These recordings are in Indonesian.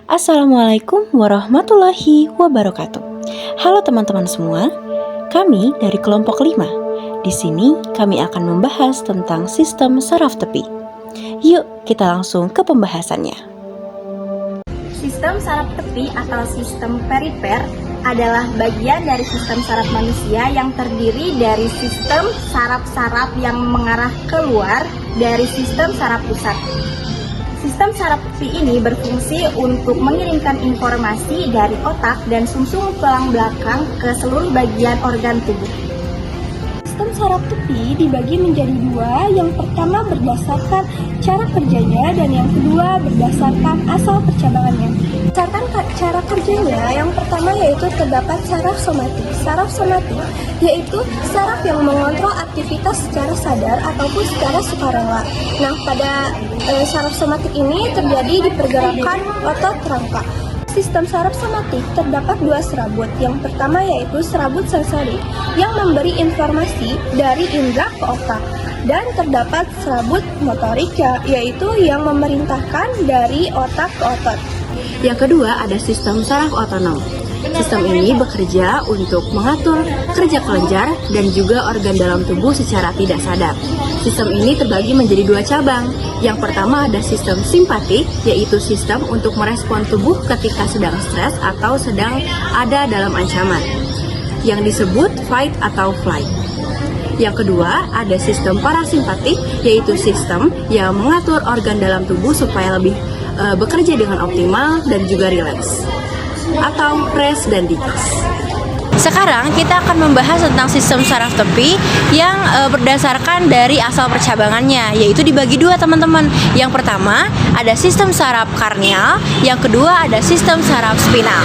Assalamualaikum warahmatullahi wabarakatuh. Halo teman-teman semua, kami dari kelompok 5. Di sini kami akan membahas tentang sistem saraf tepi. Yuk kita langsung ke pembahasannya. Sistem saraf tepi atau sistem perifer adalah bagian dari sistem saraf manusia yang terdiri dari sistem saraf-saraf yang mengarah keluar dari sistem saraf pusat. Sistem saraf tepi ini berfungsi untuk mengirimkan informasi dari otak dan sumsum tulang belakang ke seluruh bagian organ tubuh. Sistem saraf tepi dibagi menjadi dua, yang pertama berdasarkan cara kerjanya dan yang kedua berdasarkan asal percabangannya. Berdasarkan cara kerjanya, yang pertama yaitu terdapat saraf somatik. Saraf somatik yaitu saraf yang mengontrol aktivitas secara sadar ataupun secara sukarela. Nah, pada saraf somatik ini terjadi di pergerakan otot rangka. Sistem saraf somatik terdapat dua serabut. Yang pertama yaitu serabut sensori yang memberi informasi dari indera ke otak, dan terdapat serabut motorik yaitu yang memerintahkan dari otak ke otot. Yang kedua ada sistem saraf otonom. Sistem ini bekerja untuk mengatur kerja kelenjar dan juga organ dalam tubuh secara tidak sadar. Sistem ini terbagi menjadi dua cabang. Yang pertama ada sistem simpatik, yaitu sistem untuk merespon tubuh ketika sedang stres atau sedang ada dalam ancaman, yang disebut fight atau flight. Yang kedua ada sistem parasimpatik, yaitu sistem yang mengatur organ dalam tubuh supaya lebih bekerja dengan optimal dan juga rileks, atau rest dan digest. Sekarang kita akan membahas tentang sistem saraf tepi yang berdasarkan dari asal percabangannya, yaitu dibagi dua teman-teman. Yang pertama ada sistem saraf karnial, yang kedua ada sistem saraf spinal.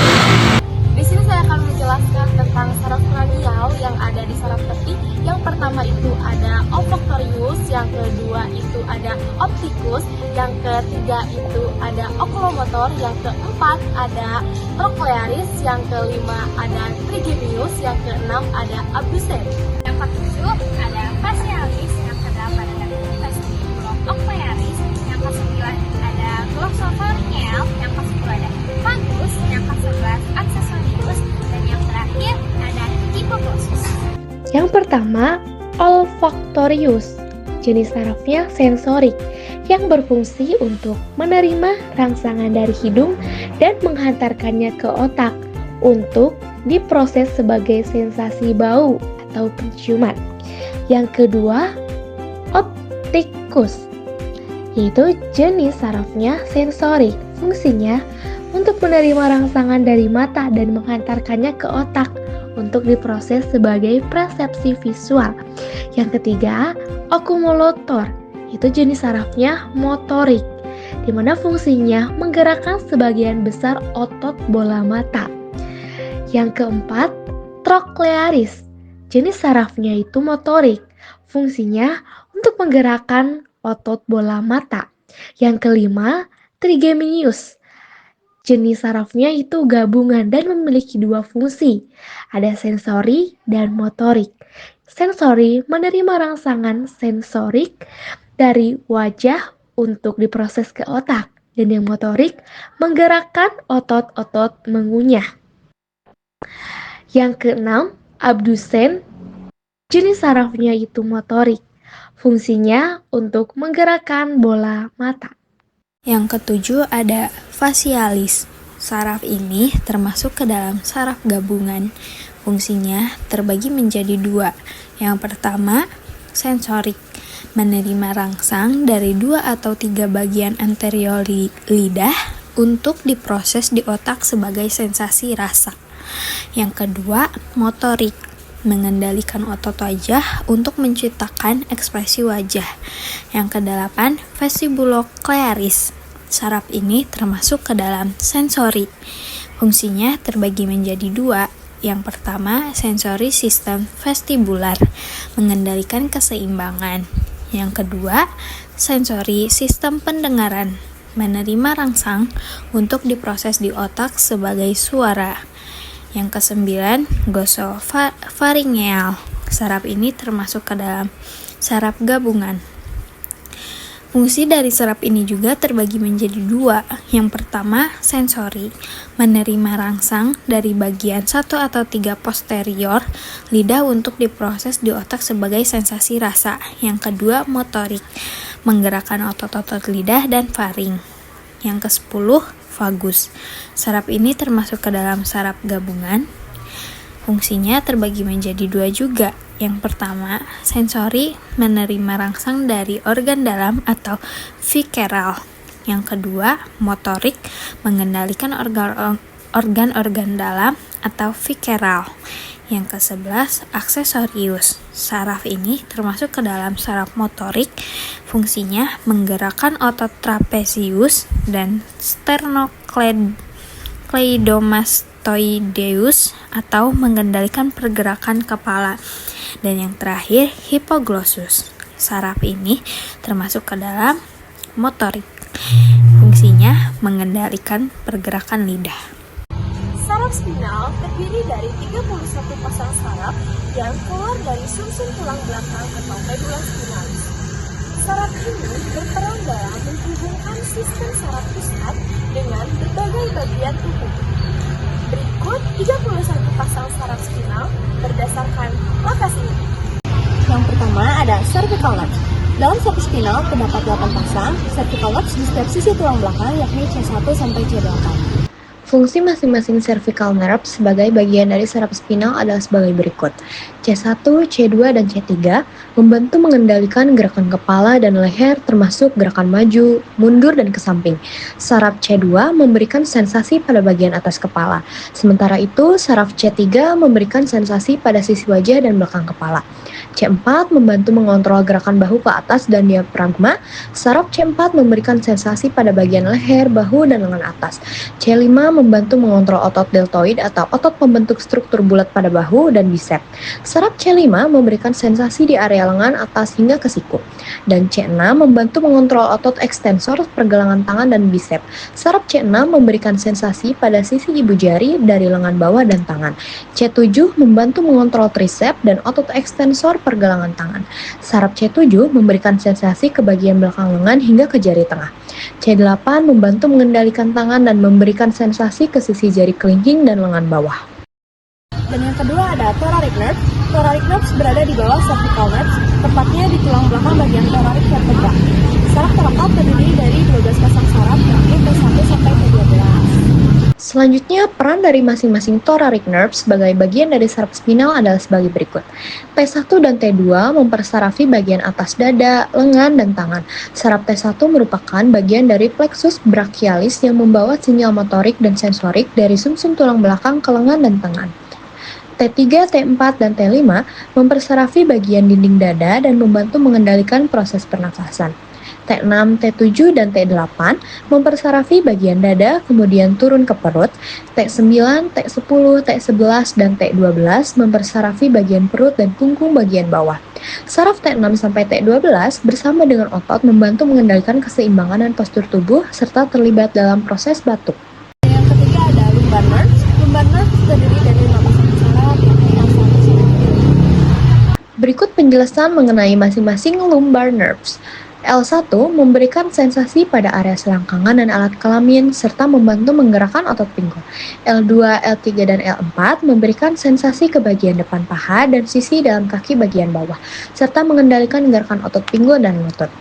Di sini saya akan menjelaskan tentang saraf kranial yang ada di saraf tepi. Yang pertama itu ada olfaktorius, yang kedua itu ada optikus, yang ketiga itu ada okulomotor, yang keempat ada troklearis, yang kelima ada trigemius, yang keenam ada abdusen. Yang ketujuh ada facialis, yang kedelapan ada vestibulo-oclearis, yang kesembilan ada glossopharyngeal, yang kesepuluh ada vagus, yang kesebelas accessorius, dan yang terakhir ada hipoglossus. Yang pertama, olfaktorius. Jenis sarafnya sensorik yang berfungsi untuk menerima rangsangan dari hidung dan menghantarkannya ke otak untuk diproses sebagai sensasi bau atau penciuman. Yang kedua, optikus, yaitu jenis sarafnya sensorik. Fungsinya untuk menerima rangsangan dari mata dan menghantarkannya ke otak untuk diproses sebagai persepsi visual. Yang ketiga, okumulator, itu jenis sarafnya motorik, di mana fungsinya menggerakkan sebagian besar otot bola mata. Yang keempat, troklearis, jenis sarafnya itu motorik, fungsinya untuk menggerakkan otot bola mata. Yang kelima, trigemius, jenis sarafnya itu gabungan dan memiliki dua fungsi, ada sensori dan motorik. Sensori menerima rangsangan sensorik dari wajah untuk diproses ke otak, dan yang motorik menggerakkan otot-otot mengunyah. Yang keenam, abdusen, jenis sarafnya itu motorik, fungsinya untuk menggerakkan bola mata. Yang ketujuh ada facialis. Saraf ini termasuk ke dalam saraf gabungan. Fungsinya terbagi menjadi dua. Yang pertama, sensorik, menerima rangsang dari 2 atau 3 bagian anterior lidah untuk diproses di otak sebagai sensasi rasa. Yang kedua, motorik, mengendalikan otot wajah untuk menciptakan ekspresi wajah. Yang kedelapan, vestibulo-oclearis. Saraf ini termasuk ke dalam sensori. Fungsinya terbagi menjadi dua. Yang pertama, sensori sistem vestibular, mengendalikan keseimbangan. Yang kedua, sensori sistem pendengaran, menerima rangsang untuk diproses di otak sebagai suara. Yang kesembilan, glossopharyngeal. Saraf ini termasuk ke dalam saraf gabungan. Fungsi dari saraf ini juga terbagi menjadi dua. Yang pertama, sensori, menerima rangsang dari bagian 1 atau 3 posterior lidah untuk diproses di otak sebagai sensasi rasa. Yang kedua, motorik, menggerakkan otot-otot lidah dan faring. Yang ke-10, vagus. Saraf ini termasuk ke dalam saraf gabungan. Fungsinya terbagi menjadi dua juga. Yang pertama, sensori, menerima rangsang dari organ dalam atau visceral. Yang kedua, motorik, mengendalikan organ-organ dalam atau visceral. Yang ke-11, aksesorius. Saraf ini termasuk ke dalam saraf motorik. Fungsinya menggerakkan otot trapezius dan sternocleidomastoideus atau mengendalikan pergerakan kepala. Dan yang terakhir, hipoglossus. Saraf ini termasuk ke dalam motorik. Fungsinya mengendalikan pergerakan lidah. Saraf spinal terdiri dari 31 pasang saraf yang keluar dari sumsum tulang belakang atau medula spinalis. Saraf ini berperan dalam menghubungkan sistem saraf pusat dengan berbagai bagian tubuh. Berikut 31 pasang saraf spinal berdasarkan lokasinya. Yang pertama ada cervical nerve. Dalam saraf spinal terdapat 8 pasang cervical nerve di setiap sisi tulang belakang yakni C1 sampai C8. Fungsi masing-masing cervical nerve sebagai bagian dari saraf spinal adalah sebagai berikut. C1, C2, dan C3 membantu mengendalikan gerakan kepala dan leher termasuk gerakan maju, mundur, dan ke samping. Saraf C2 memberikan sensasi pada bagian atas kepala. Sementara itu, saraf C3 memberikan sensasi pada sisi wajah dan belakang kepala. C4 membantu mengontrol gerakan bahu ke atas dan diafragma. Saraf C4 memberikan sensasi pada bagian leher, bahu, dan lengan atas. C5 membantu mengontrol otot deltoid atau otot pembentuk struktur bulat pada bahu dan bisep. Saraf C5 memberikan sensasi di area lengan atas hingga ke siku. Dan C6 membantu mengontrol otot ekstensor pergelangan tangan dan bisep. Saraf C6 memberikan sensasi pada sisi ibu jari dari lengan bawah dan tangan. C7 membantu mengontrol trisep dan otot ekstensor pergelangan tangan. Saraf C7 memberikan sensasi ke bagian belakang lengan hingga ke jari tengah. C8 membantu mengendalikan tangan dan memberikan sensasi ke sisi jari kelingking dan lengan bawah. Dan yang kedua ada thoracic nerve. Thoracic nerve berada di bawah cervical nerve, tepatnya di tulang belakang bagian thoracic vertebra. Saraf thorax terdiri dari 12 pasang saraf yakni T1 sampai T12. Selanjutnya, peran dari masing-masing thoracic nerve sebagai bagian dari saraf spinal adalah sebagai berikut. T1 dan T2 mempersarafi bagian atas dada, lengan, dan tangan. Saraf T1 merupakan bagian dari plexus brachialis yang membawa sinyal motorik dan sensorik dari sumsum tulang belakang ke lengan dan tangan. T3, T4, dan T5 mempersarafi bagian dinding dada dan membantu mengendalikan proses pernafasan. T6, T7, dan T8 mempersarafi bagian dada, kemudian turun ke perut. T9, T10, T11, dan T12 mempersarafi bagian perut dan punggung bagian bawah. Saraf T6 sampai T12 bersama dengan otot membantu mengendalikan keseimbangan dan postur tubuh serta terlibat dalam proses batuk. Yang ketiga ada lumbar nerve. Lumbar nerve terdiri dari 5 pasang saraf yakni L1 sampai L2. Berikut penjelasan mengenai masing-masing lumbar nerves. L1 memberikan sensasi pada area selangkangan dan alat kelamin, serta membantu menggerakkan otot pinggul. L2, L3, dan L4 memberikan sensasi ke bagian depan paha dan sisi dalam kaki bagian bawah, serta mengendalikan gerakan otot pinggul dan lutut.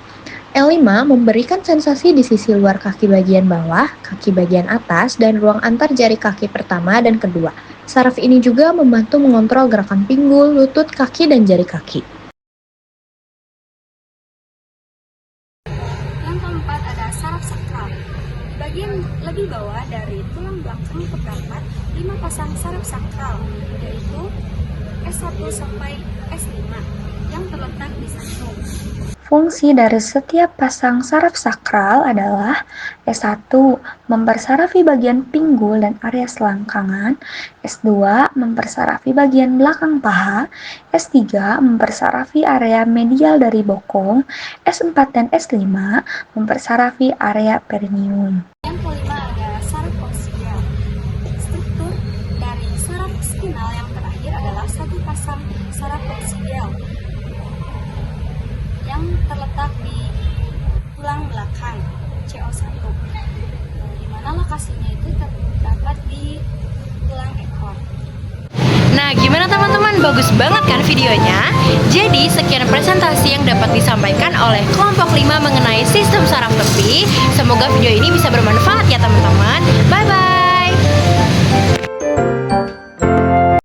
L5 memberikan sensasi di sisi luar kaki bagian bawah, kaki bagian atas, dan ruang antar jari kaki pertama dan kedua. Saraf ini juga membantu mengontrol gerakan pinggul, lutut, kaki, dan jari kaki. Saraf sakral. Bagian lebih bawah dari tulang belakang terdapat 5 pasang saraf sakral, yaitu S1 sampai S5 yang terletak di sacrum. Fungsi dari setiap pasang saraf sakral adalah S1 mempersarafi bagian pinggul dan area selangkangan, S2 mempersarafi bagian belakang paha, S3 mempersarafi area medial dari bokong, S4 dan S5 mempersarafi area perineum. Yang kelima ada saraf koksial. Struktur dari saraf spinal yang terakhir adalah satu pasang saraf koksial yang terletak di itu terdapat di tulang ekor. Nah, gimana teman-teman? Bagus banget kan videonya? Jadi, sekian presentasi yang dapat disampaikan oleh kelompok 5 mengenai sistem saraf tepi. Semoga video ini bisa bermanfaat